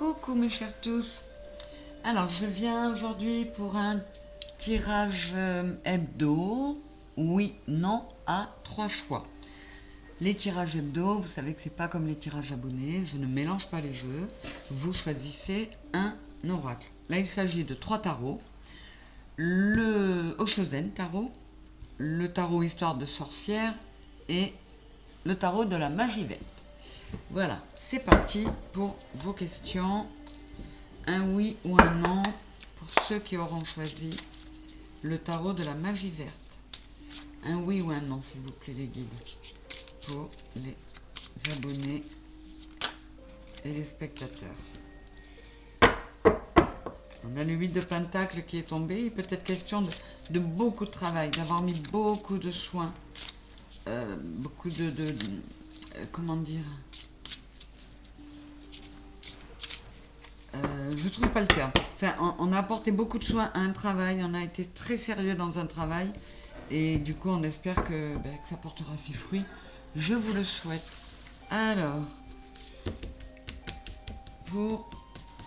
Coucou mes chers tous. Alors je viens aujourd'hui pour un tirage hebdo, oui, non, à 3 choix. Les tirages hebdo, vous savez que c'est pas comme les tirages abonnés, je ne mélange pas les jeux. Vous choisissez un oracle. Là il s'agit de 3 tarots. Le Oshozen tarot, le tarot histoire de sorcière et le tarot de la magie verte. Voilà, c'est parti pour vos questions. Un oui ou un non pour ceux qui auront choisi le tarot de la magie verte. Un oui ou un non, s'il vous plaît, les guides, pour les abonnés et les spectateurs. On a le 8 de Pentacle qui est tombé. Il peut être question de beaucoup de travail, d'avoir mis beaucoup de soins, beaucoup comment dire, je trouve pas le terme. Enfin, on a apporté beaucoup de soins à un travail, on a été très sérieux dans un travail, et du coup, on espère que ça portera ses fruits. Je vous le souhaite. Alors, pour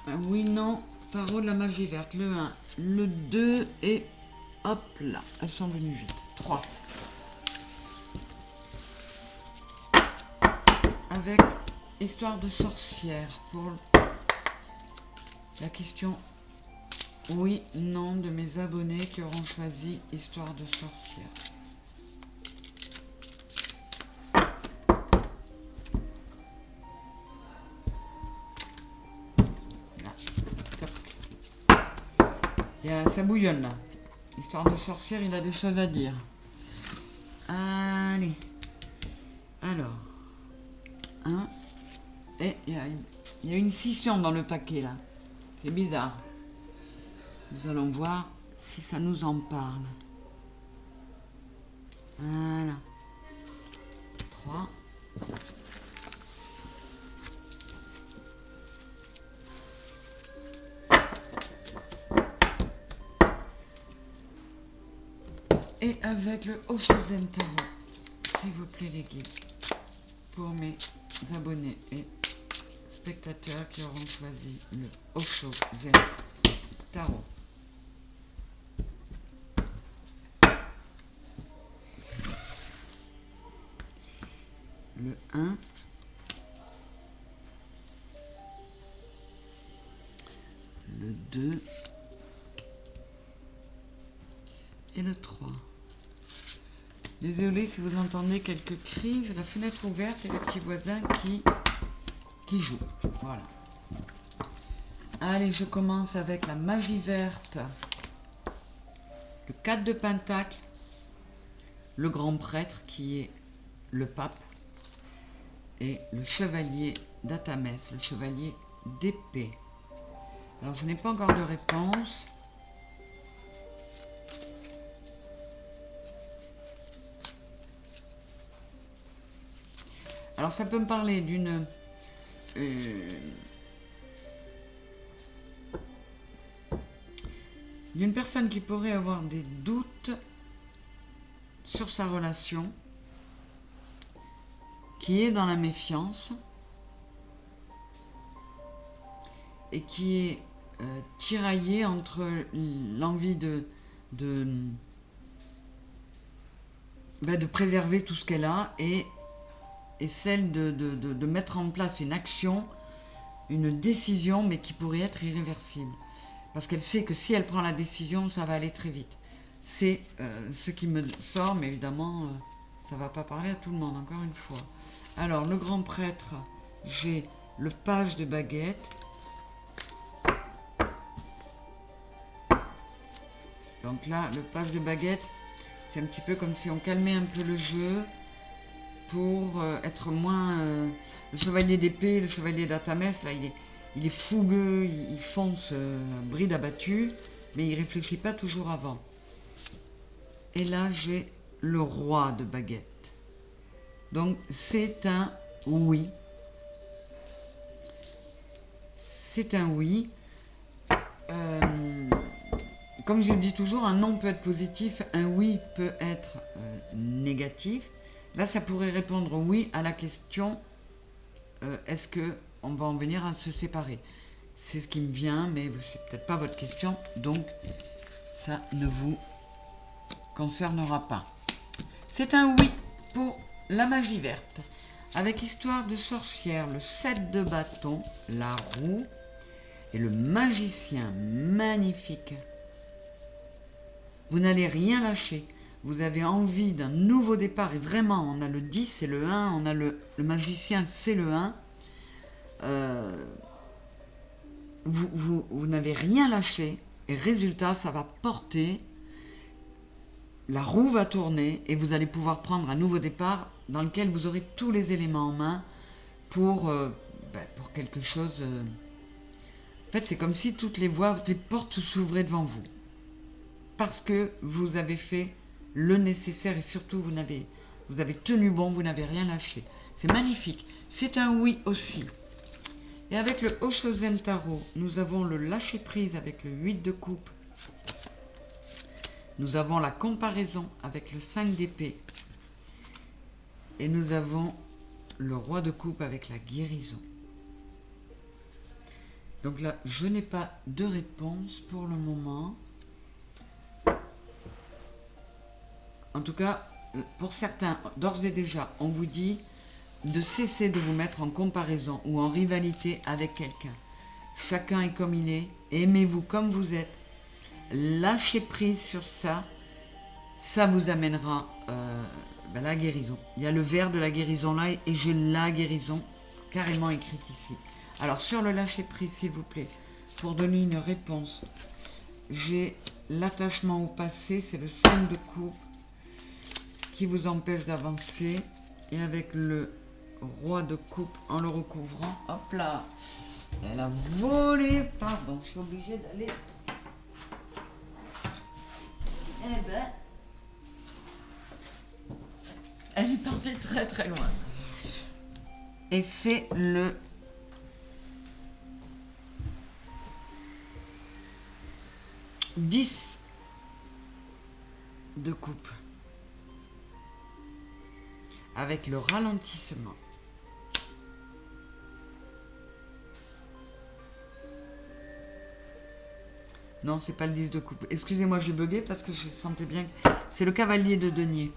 un oui, non, tarot de la magie verte, le 1, le 2, et hop là, elles sont venues vite. 3. Avec histoire de sorcière, pour la question oui, non de mes abonnés qui auront choisi histoire de sorcière. Là, ça bouillonne là. Histoire de sorcière, il a des choses à dire. Allez. Alors. Et il y a une scission dans le paquet là. C'est bizarre. Nous allons voir si ça nous en parle. Voilà. 3. Et avec le Oshozen tarot, s'il vous plaît les guides, pour mes abonnés et spectateurs qui auront choisi le Oshozen tarot. Le 1, le 2 et le 3. Désolé si vous entendez quelques cris, j'ai la fenêtre ouverte et les petits voisins qui jouent. Voilà. Allez, je commence avec la magie verte. Le 4 de Pentacle, le grand prêtre qui est le pape, et le chevalier d'Atamès, le chevalier d'épée. Alors, je n'ai pas encore de réponse. Alors, ça peut me parler d'une personne qui pourrait avoir des doutes sur sa relation, qui est dans la méfiance et qui est tiraillée entre l'envie de préserver tout ce qu'elle a et celle de mettre en place une action, une décision, mais qui pourrait être irréversible. Parce qu'elle sait que si elle prend la décision, ça va aller très vite. C'est ce qui me sort, mais évidemment, ça ne va pas parler à tout le monde, encore une fois. Alors, le grand prêtre, j'ai le page de baguette. Donc là, le page de baguette, c'est un petit peu comme si on calmait un peu le jeu pour être moins... le chevalier d'épée, le chevalier d'Atamès, là, il est fougueux, il fonce bride abattue, mais il ne réfléchit pas toujours avant. Et là, j'ai le roi de baguette. Donc, c'est un oui. C'est un oui. Comme je le dis toujours, un non peut être positif, un oui peut être négatif. Là, ça pourrait répondre oui à la question est-ce qu'on va en venir à se séparer? C'est ce qui me vient, mais c'est peut-être pas votre question, donc ça ne vous concernera pas. C'est un oui pour la magie verte. Avec histoire de sorcière, le 7 de bâton, la roue et le magicien magnifique. Vous n'allez rien lâcher. Vous avez envie d'un nouveau départ. Et vraiment, on a le 10, c'est le 1. On a le magicien, c'est le 1. Vous n'avez rien lâché. Et résultat, ça va porter. La roue va tourner. Et vous allez pouvoir prendre un nouveau départ dans lequel vous aurez tous les éléments en main pour quelque chose. En fait, c'est comme si toutes les voies, toutes les portes s'ouvraient devant vous. Parce que vous avez fait le nécessaire et surtout vous avez tenu bon, vous n'avez rien lâché. C'est magnifique. C'est un oui aussi. Et avec le Oshozen Tarot, nous avons le lâcher prise avec le 8 de coupe. Nous avons la comparaison avec le 5 d'épée. Et nous avons le roi de coupe avec la guérison. Donc là, je n'ai pas de réponse pour le moment. En tout cas, pour certains, d'ores et déjà, on vous dit de cesser de vous mettre en comparaison ou en rivalité avec quelqu'un. Chacun est comme il est. Aimez-vous comme vous êtes. Lâchez prise sur ça. Ça vous amènera la guérison. Il y a le vers de la guérison là et j'ai la guérison carrément écrite ici. Alors sur le lâcher prise, s'il vous plaît, pour donner une réponse, j'ai l'attachement au passé, c'est le 5 de coupe qui vous empêche d'avancer. Et avec le roi de coupe en le recouvrant, hop là, elle a volé, pardon, je suis obligée d'aller. Eh ben, elle est partie très très loin. Et c'est le 10 de coupe. Avec le ralentissement. Non, c'est pas le 10 de coupe. Excusez-moi, j'ai bugué parce que je sentais bien. C'est le cavalier de denier.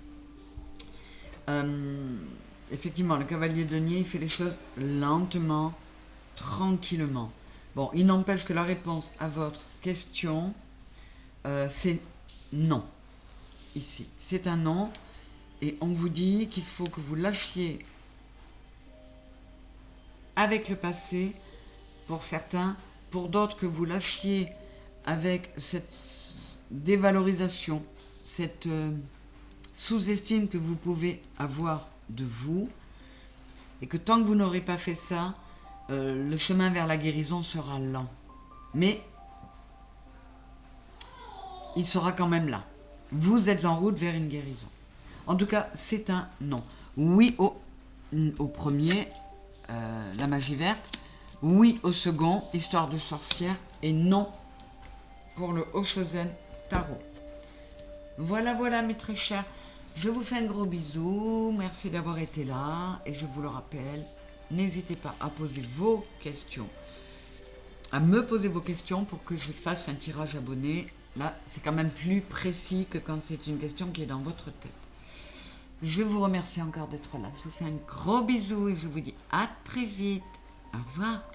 Effectivement, le cavalier de denier, il fait les choses lentement, tranquillement. Bon, il n'empêche que la réponse à votre question, c'est non. Ici, c'est un non. Et on vous dit qu'il faut que vous lâchiez avec le passé, pour certains, pour d'autres que vous lâchiez avec cette dévalorisation, cette sous-estime que vous pouvez avoir de vous, et que tant que vous n'aurez pas fait ça, le chemin vers la guérison sera lent. Mais il sera quand même là. Vous êtes en route vers une guérison. En tout cas, c'est un non. Oui au premier, la magie verte. Oui au second, histoire de sorcière. Et non pour le Oshozen Tarot. Voilà, voilà mes très chers. Je vous fais un gros bisou. Merci d'avoir été là. Et je vous le rappelle, n'hésitez pas à poser vos questions. À me poser vos questions pour que je fasse un tirage abonné. Là, c'est quand même plus précis que quand c'est une question qui est dans votre tête. Je vous remercie encore d'être là. Je vous fais un gros bisou et je vous dis à très vite. Au revoir.